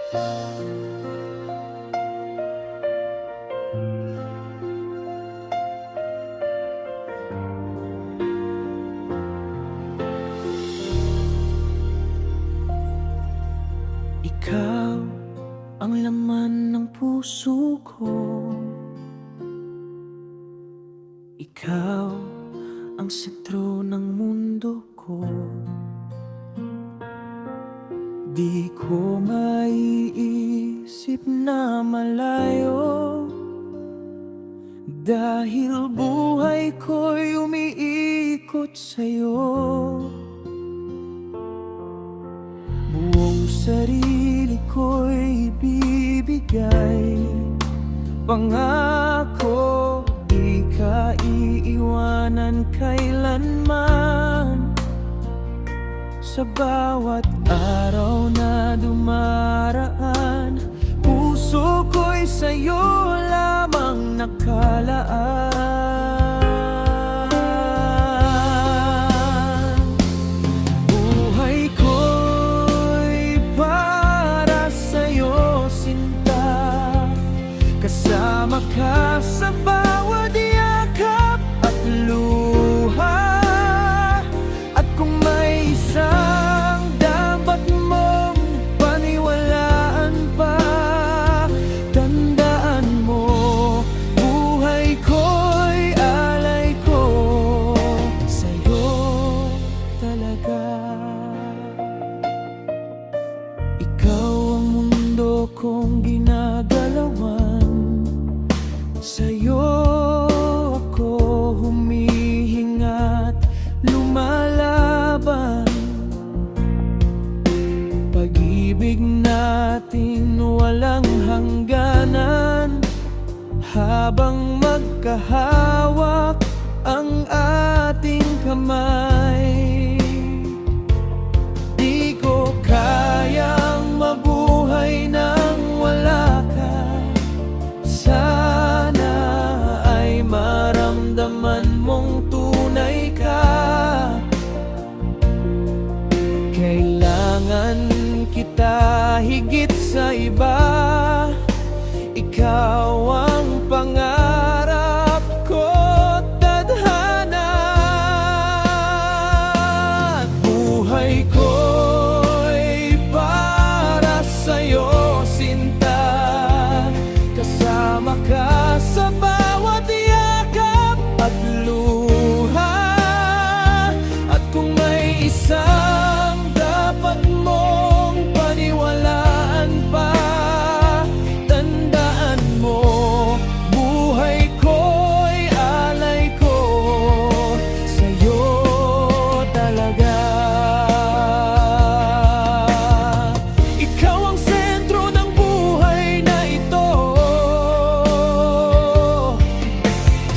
Ikaw ang laman ng puso ko. Ikaw ang sentro ng mundo ko. Di ko maiisip na malayo, dahil buhay ko'y umiikot sa'yo. Buong sarili ko'y ibibigay, pangako di ka iiwanan kailanman. Sa bawat araw na dumaraan, puso ko'y sa'yo lamang nakalaan. Buhay ko'y para sa'yo, sinta. Kasama ka sa bawat yakap at luha. At kung may isang dapat mong paniwalaan pa, tandaan mo, buhay ko'y alay ko sa'yo talaga. Ikaw ang mundo kong ginagalawan, sa'yo ako humihinga't lumalaban. Pag-ibig natin walang hangganan, habang magkahawak ang ating kamay. Di ko kayang mabuhay nang wala ka. Sana ay maramdaman mong tunay ka. Kailangan kita higit sa iba. Ikaw ang pangarap ko, tadhana. Buhay ko'y para sa'yo, sinta. Kasama ka sa bawat yakap at luha. At kung may isang dapat mong paniwalaan pa, tandaan mo, buhay ko'y alay ko sa'yo talaga. Ikaw ang sentro ng buhay na ito.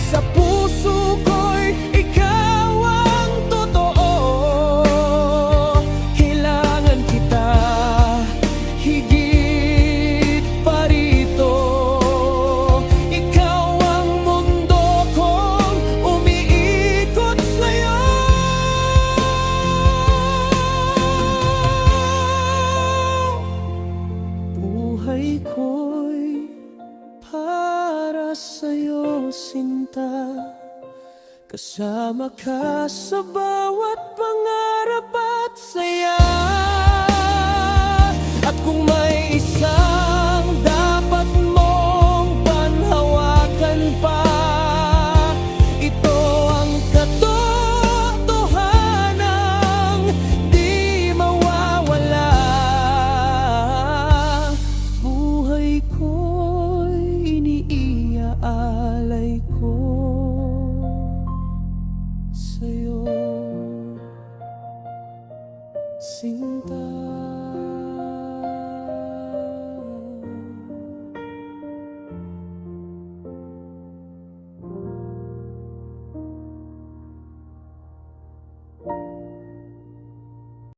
Sa puso ko'y ikaw ang totoo. Kailangan kita higit pa rito. Ikaw ang mundo kong umiikot sa'yo. Buhay ko'y para sa'yo, sinta. Kasama ka sa bawat pangarap at saya. At kung may isang dapat mong panhawakan pa, ito ang katotohanang di mawawala. Buhay ko'y iniaalay ko sa'yo.